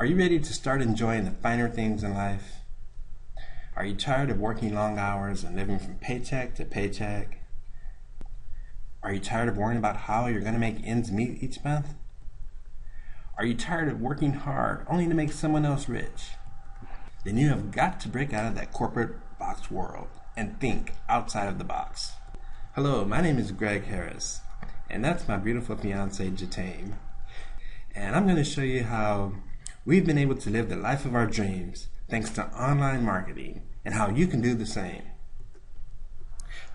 Are you ready to start enjoying the finer things in life? Are you tired of working long hours and living from paycheck to paycheck? Are you tired of worrying about how you're going to make ends meet each month? Are you tired of working hard only to make someone else rich? Then you have got to break out of that corporate box world and think outside of the box. Hello, my name is Greg Harris, and that's my beautiful fiance, Jatame. And I'm going to show you how we've been able to live the life of our dreams thanks to online marketing and how you can do the same.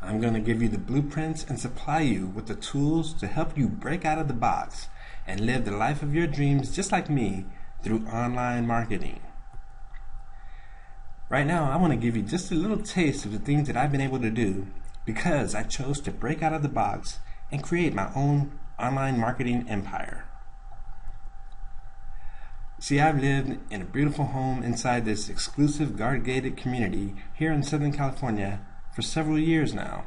I'm going to give you the blueprints and supply you with the tools to help you break out of the box and live the life of your dreams just like me through online marketing. Right now, I want to give you just a little taste of the things that I've been able to do because I chose to break out of the box and create my own online marketing empire. See, I've lived in a beautiful home inside this exclusive guard-gated community here in Southern California for several years now.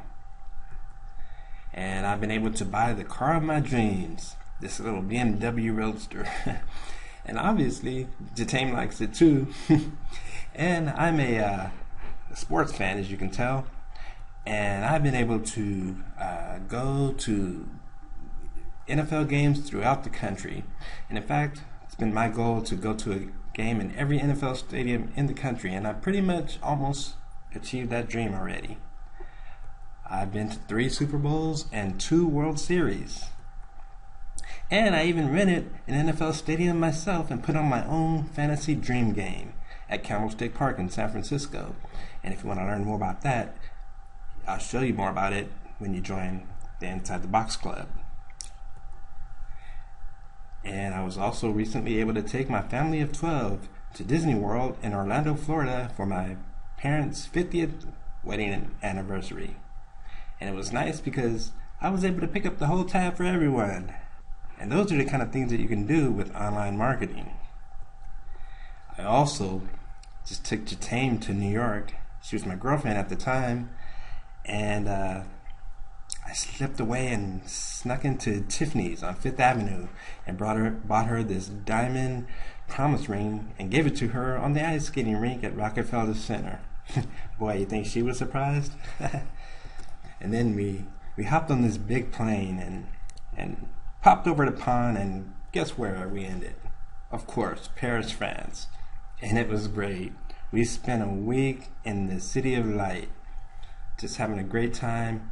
And I've been able to buy the car of my dreams, this little BMW Roadster. And obviously, Jatame likes it too. And I'm a sports fan, as you can tell. And I've been able to go to NFL games throughout the country. And in fact, it's been my goal to go to a game in every NFL stadium in the country, and I pretty much almost achieved that dream already. I've been to 3 Super Bowls and 2 World Series. And I even rented an NFL stadium myself and put on my own fantasy dream game at Candlestick Park in San Francisco. And if you want to learn more about that, I'll show you more about it when you join the Inside the Box Club. And I was also recently able to take my family of 12 to Disney World in Orlando, Florida for my parents' 50th wedding anniversary. And it was nice because I was able to pick up the whole tab for everyone. And those are the kind of things that you can do with online marketing. I also just took Jatame to New York. She was my girlfriend at the time. And I slipped away and snuck into Tiffany's on 5th Avenue and bought her this diamond promise ring and gave it to her on the ice skating rink at Rockefeller Center. Boy, you think she was surprised? And then we hopped on this big plane and popped over the pond, and guess where we ended? Of course, Paris, France. And it was great. We spent a week in the City of Light, just having a great time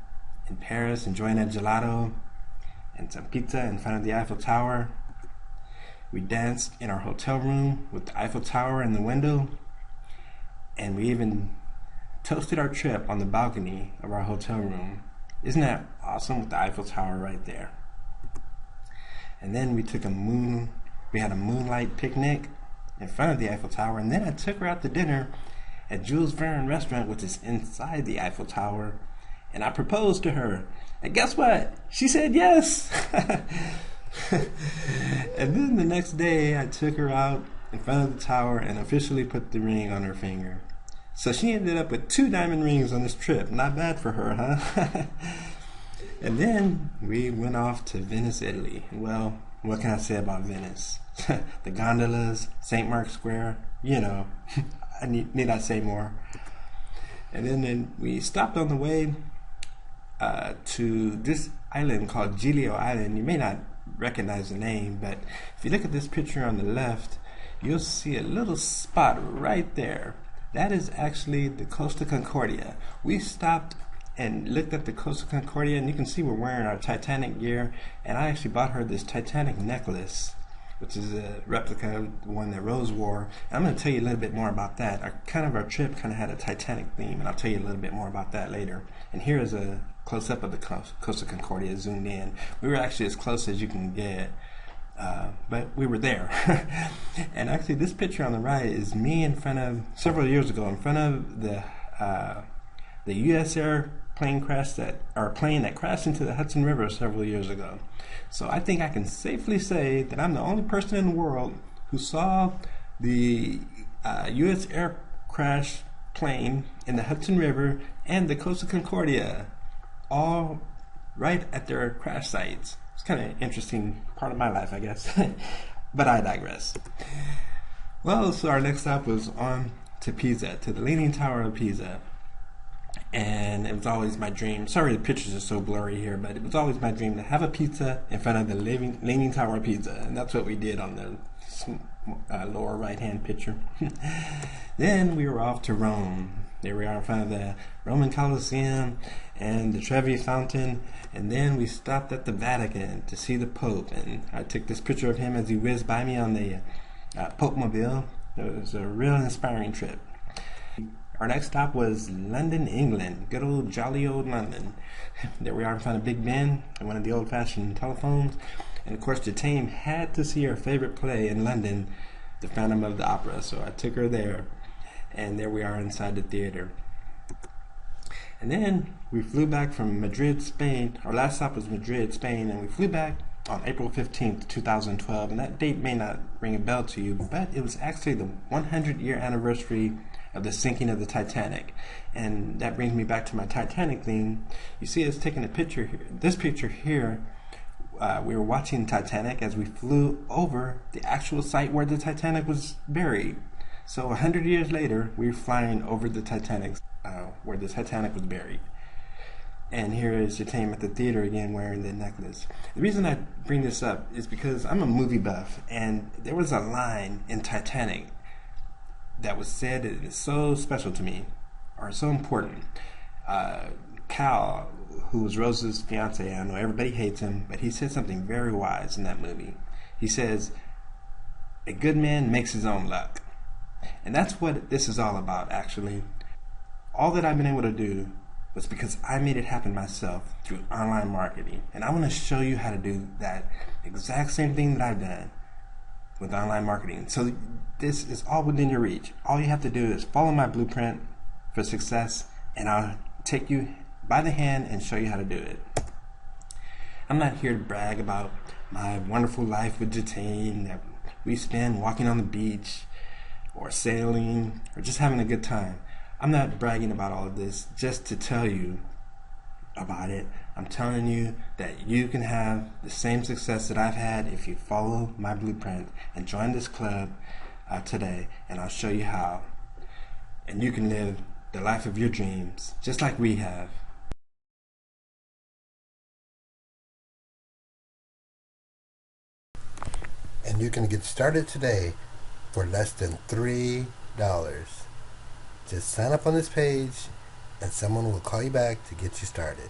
in Paris, enjoying a gelato and some pizza in front of the Eiffel Tower. We danced in our hotel room with the Eiffel Tower in the window, and we even toasted our trip on the balcony of our hotel room. Isn't that awesome, with the Eiffel Tower right there? And then we had a moonlight picnic in front of the Eiffel Tower, and then I took her out to dinner at Jules Verne restaurant, which is inside the Eiffel Tower. And I proposed to her. And guess what? She said yes. And then the next day, I took her out in front of the tower and officially put the ring on her finger. So she ended up with 2 diamond rings on this trip. Not bad for her, huh? And then we went off to Venice, Italy. Well, what can I say about Venice? The gondolas, St. Mark's Square, you know. I need not say more. And then we stopped on the way to this island called Giglio Island. You may not recognize the name, but if you look at this picture on the left, you'll see a little spot right there. That is actually the Costa Concordia. We stopped and looked at the Costa Concordia, and you can see we're wearing our Titanic gear, and I actually bought her this Titanic necklace, which is a replica of the one that Rose wore. I'm going to tell you a little bit more about that. Our trip kind of had a Titanic theme, and I'll tell you a little bit more about that later. And here is a close-up of the Costa Concordia zoomed in. We were actually as close as you can get, but we were there. And actually, this picture on the right is me in front of, several years ago, in front of the U.S. plane that crashed into the Hudson River several years ago. So I think I can safely say that I'm the only person in the world who saw the U.S. air crash plane in the Hudson River and the Costa Concordia all right at their crash sites. It's kind of an interesting part of my life, I guess. But I digress. Well, so our next stop was on to Pisa, to the Leaning Tower of Pisa. And it was always my dream. Sorry, the pictures are so blurry here, but it was always my dream to have a pizza in front of the Leaning Tower of Pisa, and that's what we did on the lower right-hand picture. Then we were off to Rome. There we are in front of the Roman Colosseum and the Trevi Fountain, and then we stopped at the Vatican to see the Pope, and I took this picture of him as he whizzed by me on the Pope Mobile. It was a real inspiring trip. Our next stop was London, England. Good old jolly old London. There we are in front of Big Ben and one of the old-fashioned telephones. And of course, Jatane had to see her favorite play in London, The Phantom of the Opera. So I took her there. And there we are inside the theater. And then we flew back from Madrid, Spain. Our last stop was Madrid, Spain. And we flew back on April 15th, 2012. And that date may not ring a bell to you, but it was actually the 100-year anniversary of the sinking of the Titanic. And that brings me back to my Titanic theme. You see us taking a picture here. This picture here, we were watching Titanic as we flew over the actual site where the Titanic was buried. So 100 years later, we were flying over the Titanic, where the Titanic was buried. And here is Jatane at the theater again wearing the necklace. The reason I bring this up is because I'm a movie buff, and there was a line in Titanic that was said that is so special to me, or so important. Cal, who was Rose's fiance, I know everybody hates him, but he said something very wise in that movie. He says, a good man makes his own luck. And that's what this is all about, actually. All that I've been able to do was because I made it happen myself through online marketing. And I want to show you how to do that exact same thing that I've done with online marketing. So this is all within your reach. All you have to do is follow my blueprint for success, and I'll take you by the hand and show you how to do it. I'm not here to brag about my wonderful life with Jatane that we spend walking on the beach or sailing or just having a good time. I'm not bragging about all of this just to tell you about it. I'm telling you that you can have the same success that I've had if you follow my blueprint and join this club today, and I'll show you how. And you can live the life of your dreams just like we have. And you can get started today for less than $3. Just sign up on this page and someone will call you back to get you started.